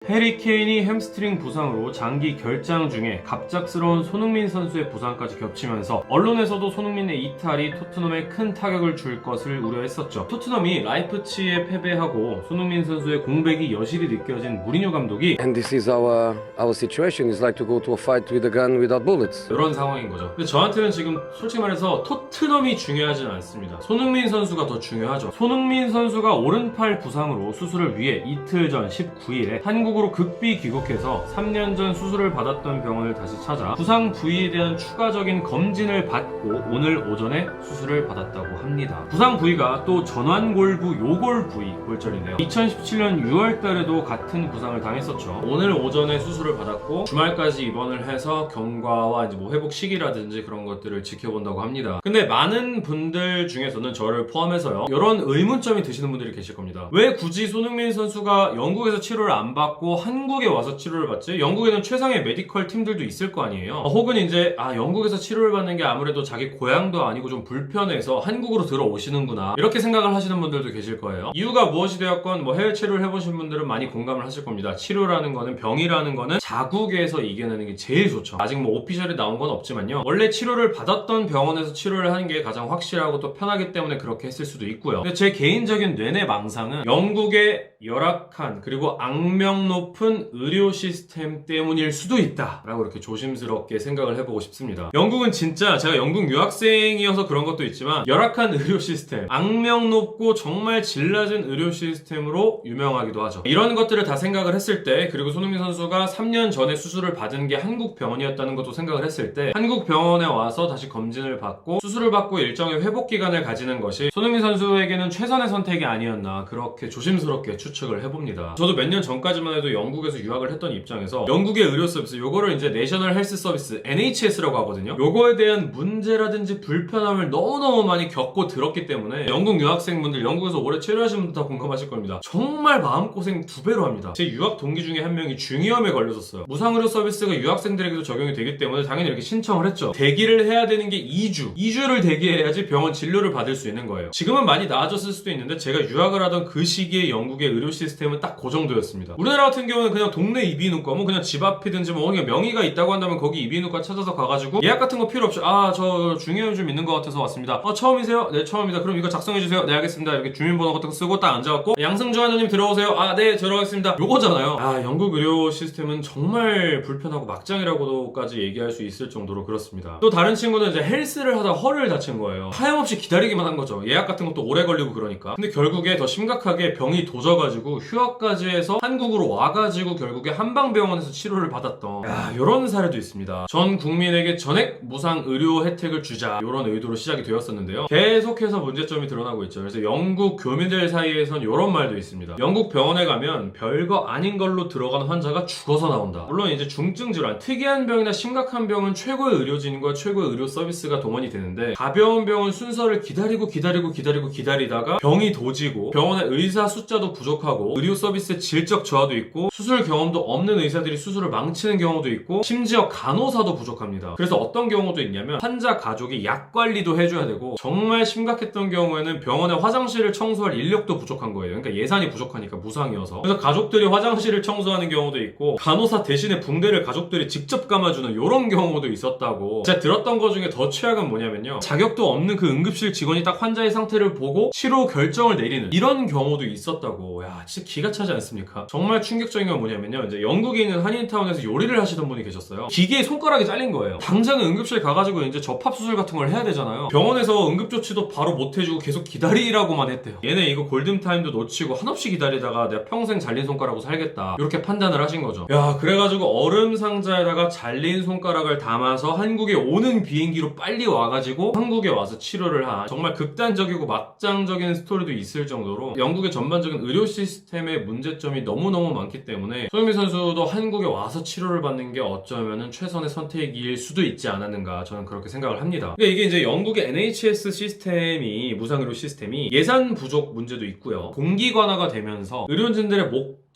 해리 케인이 햄스트링 부상으로 장기 결장 중에 갑작스러운 손흥민 선수의 부상까지 겹치면서 언론에서도 손흥민의 이탈이 토트넘에 큰 타격을 줄 것을 우려했었죠. 토트넘이 라이프치히에 패배하고 손흥민 선수의 공백이 여실히 느껴진 무리뉴 감독이 And this is our situation. It's like to go to a fight with a gun without bullets. 이런 상황인 거죠. 근데 저한테는 지금 솔직히 말해서 토트넘이 중요하진 않습니다. 손흥민 선수가 더 중요하죠. 손흥민 선수가 오른팔 부상으로 수술을 위해 이틀 전 19일에 한국으로 극비 귀국해서 3년 전 수술을 받았던 병원을 다시 찾아 부상 부위에 대한 추가적인 검진을 받고 오늘 오전에 수술을 받았다고 합니다. 부상 부위가 또 전완골부 요골 부위 골절이네요. 2017년 6월 달에도 같은 부상을 당했었죠. 오늘 오전에 수술을 받았고 주말까지 입원을 해서 경과와 이제 뭐 회복 시기라든지 그런 것들을 지켜본다고 합니다. 근데 많은 분들 중에서는 저를 포함해서요, 이런 의문점이 드시는 분들이 계실 겁니다. 왜 굳이 손흥민 선수가 영국에서 치료를 안 받고 한국에 와서 치료를 받지? 영국에는 최상의 메디컬 팀들도 있을 거 아니에요. 혹은 이제 영국에서 치료를 받는 게 아무래도 자기 고향도 아니고 좀 불편해서 한국으로 들어오시는구나, 이렇게 생각을 하시는 분들도 계실 거예요. 이유가 무엇이 되었건 뭐 해외 치료를 해보신 분들은 많이 공감을 하실 겁니다. 치료라는 거는, 병이라는 거는 자국에서 이겨내는 게 제일 좋죠. 아직 뭐 오피셜이 나온 건 없지만요, 원래 치료를 받았던 병원에서 치료를 하는 게 가장 확실하고 또 편하기 때문에 그렇게 했을 수도 있고요. 근데 제 개인적인 뇌내 망상은 영국의 열악한 그리고 악명 높은 의료 시스템 때문일 수도 있다 라고 이렇게 조심스럽게 생각을 해보고 싶습니다. 영국은 진짜, 제가 영국 유학생이어서 그런 것도 있지만 열악한 의료 시스템, 악명 높고 정말 질 낮은 의료 시스템으로 유명하기도 하죠. 이런 것들을 다 생각을 했을 때, 그리고 손흥민 선수가 3년 전에 수술을 받은 게 한국 병원이었다는 것도 생각을 했을 때, 한국 병원에 와서 다시 검진을 받고 수술을 받고 일정의 회복 기간을 가지는 것이 손흥민 선수에게는 최선의 선택이 아니었나, 그렇게 조심스럽게 추측을 해봅니다. 저도 몇 년 전까지만 해도 영국에서 유학을 했던 입장에서 영국의 의료 서비스, 요거를 이제 내셔널 헬스 서비스 NHS라고 하거든요. 요거에 대한 문제라든지 불편함을 너무너무 많이 겪고 들었기 때문에 영국 유학생분들, 영국에서 오래 치료하신 분들 다 공감하실 겁니다. 정말 마음고생 2배로 합니다. 제 유학 동기 중에 한 명이 중이염에 걸렸었어요. 무상의료 서비스가 유학생들에게도 적용이 되기 때문에 당연히 이렇게 신청을 했죠. 대기를 해야 되는 게 2주를 대기해야지 병원 진료를 받을 수 있는 거예요. 지금은 많이 나아졌을 수도 있는데 제가 유학을 하던 그 시기에 영국의 의료 시스템은 딱 그 정도였습니다. 우리나라 같은 경우는 그냥 동네 이비인후과, 뭐 그냥 집 앞이든지 뭐 그냥 명의가 있다고 한다면 거기 이비인후과 찾아서 가가지고 예약 같은 거 필요 없이 저 중이염 좀 있는 것 같아서 왔습니다. 처음이세요? 네, 처음입니다. 그럼 이거 작성해주세요. 네, 알겠습니다. 이렇게 주민번호 같은 거 쓰고 딱 앉아갖고 양승주 환자님 들어오세요. 네, 들어가겠습니다. 요거잖아요. 영국 의료 시스템은 정말 불편하고 막장이라고까지 얘기할 수 있을 정도로 그렇습니다. 또 다른 친구는 이제 헬스를 하다 허리를 다친 거예요. 하염없이 기다리기만 한 거죠. 예약 같은 것도 오래 걸리고 그러니까. 근데 결국에 더 심각하게 병이 도져가지고 휴학까지 해서 한국으로 와가지고 결국에 한방병원에서 치료를 받았던 이런 사례도 있습니다. 전 국민에게 전액 무상 의료 혜택을 주자, 이런 의도로 시작이 되었었는데요. 계속해서 문제점이 드러나고 있죠. 그래서 영국 교민들 사이에선 이런 말도 있습니다. 영국 병원에 가면 별거 아닌 걸로 들어간 환자가 죽어서 나온다. 물론 이제 중증 질환, 특이한 병이나 심각한 병은 최고의 의료진과 최고의 의료 서비스가 동원이 되는데, 가벼운 병은 순서를 기다리다가 병이 도지고 병원의 의사 숫자도 부족하고 의료 서비스의 질적 저하도 있고 수술 경험도 없는 의사들이 수술을 망치는 경우도 있고 심지어 간호사도 부족합니다. 그래서 어떤 경우도 있냐면 환자 가족이 약 관리도 해줘야 되고, 정말 심각했던 경우에는 병원의 화장실을 청소할 인력도 부족한 거예요. 그러니까 예산이 부족하니까, 무상이어서. 그래서 가족들이 화장실을 청소하는 경우도 있고 간호사 대신에 붕대를 가족들이 직접 감아주는 이런 경우도 있었다고. 제가 들었던 것 중에 더 최악은 뭐냐면요, 자격도 없는 그 응급실 직원이 딱 환자의 상태를 보고 치료 결정을 내리는 이런 경우도 있었다고. 진짜 기가 차지 않습니까? 정말 충격적인 건 뭐냐면요, 이제 영국에 있는 한인타운에서 요리를 하시던 분이 계셨어요. 기계에 손가락이 잘린 거예요. 당장은 응급실 가가지고 이제 접합수술 같은 걸 해야 되잖아요. 병원에서 응급조치도 바로 못 해주고 계속 기다리라고만 했대요. 얘네 이거 골든타임도 놓치고 한없이 기다리다가 내가 평생 잘린 손가락으로 살겠다, 이렇게 판단을 하신 거죠. 그래가지고 얼음 상자에다가 잘린 손가락을 담아서 한국에 오는 비행기로 빨리 와가지고 한국에 와서 치료를 한, 정말 극단적이고 막장적인 스토리도 있을 정도로 영국의 전반적인 의료 시스템의 문제점이 너무너무 많기 때문에 손흥민 선수도 한국에 와서 치료를 받는 게 어쩌면은 최선의 선택일 수도 있지 않았는가, 저는 그렇게 생각을 합니다. 근데 이게 이제 영국의 NHS 시스템이, 무상의료 시스템이 예산 부족 문제도 있고요, 공기관화가 되면서 의료진들의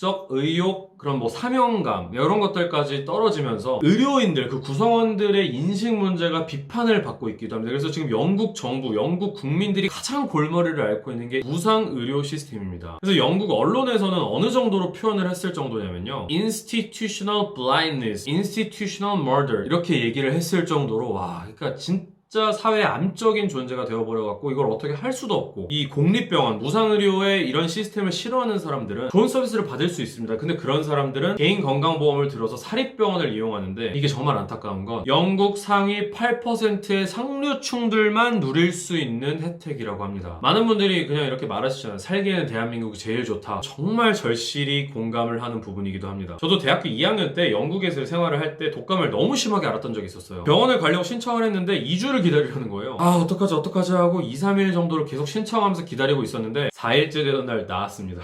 도덕적 의욕, 그런 뭐 사명감 이런 것들까지 떨어지면서 의료인들, 그 구성원들의 인식 문제가 비판을 받고 있기도 합니다. 그래서 지금 영국 정부, 영국 국민들이 가장 골머리를 앓고 있는 게 무상 의료 시스템입니다. 그래서 영국 언론에서는 어느 정도로 표현을 했을 정도냐면요, institutional blindness, institutional murder 이렇게 얘기를 했을 정도로, 와, 그러니까 진짜 사회의 암적인 존재가 되어버려갖고 이걸 어떻게 할 수도 없고, 이 공립병원, 무상의료의 이런 시스템을 싫어하는 사람들은 좋은 서비스를 받을 수 있습니다. 근데 그런 사람들은 개인 건강보험을 들어서 사립병원을 이용하는데, 이게 정말 안타까운 건 영국 상위 8%의 상류층들만 누릴 수 있는 혜택이라고 합니다. 많은 분들이 그냥 이렇게 말하시잖아요. 살기에는 대한민국이 제일 좋다. 정말 절실히 공감을 하는 부분이기도 합니다. 저도 대학교 2학년 때 영국에서 생활을 할 때 독감을 너무 심하게 앓았던 적이 있었어요. 병원을 가려고 신청을 했는데 2주를 기다리려는 거예요. 아, 어떡하지 하고 2, 3일 정도를 계속 신청하면서 기다리고 있었는데 4일째 되던 날 나았습니다.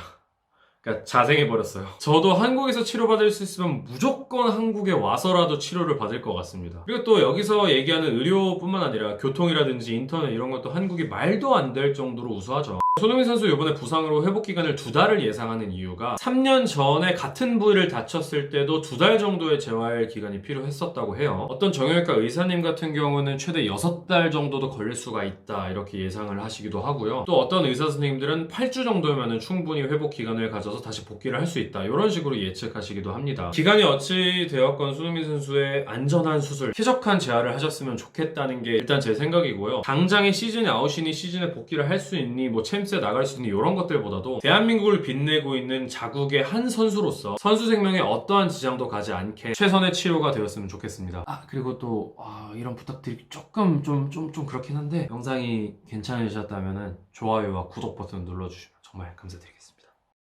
그러니까 자생해버렸어요. 저도 한국에서 치료받을 수 있으면 무조건 한국에 와서라도 치료를 받을 것 같습니다. 그리고 또 여기서 얘기하는 의료뿐만 아니라 교통이라든지 인터넷 이런 것도 한국이 말도 안 될 정도로 우수하죠. 손흥민 선수 이번에 부상으로 회복 기간을 2달을 예상하는 이유가 3년 전에 같은 부위를 다쳤을 때도 2달 정도의 재활 기간이 필요했었다고 해요. 어떤 정형외과 의사님 같은 경우는 최대 6달 정도도 걸릴 수가 있다 이렇게 예상을 하시기도 하고요. 또 어떤 의사 선생님들은 8주 정도면 충분히 회복 기간을 가져서 다시 복귀를 할 수 있다 이런 식으로 예측하시기도 합니다. 기간이 어찌 되었건 손흥민 선수의 안전한 수술, 쾌적한 재활을 하셨으면 좋겠다는 게 일단 제 생각이고요. 당장의 시즌에 아웃이니 시즌에 복귀를 할 수 있니 뭐 챔스에 나갈 수 있니 이런 것들보다도 대한민국을 빛내고 있는 자국의 한 선수로서 선수 생명에 어떠한 지장도 가지 않게 최선의 치료가 되었으면 좋겠습니다. 아, 그리고 또 이런 부탁드리기 조금 좀 그렇긴 한데, 영상이 괜찮으셨다면 좋아요와 구독 버튼 눌러주시면 정말 감사드리겠습니다.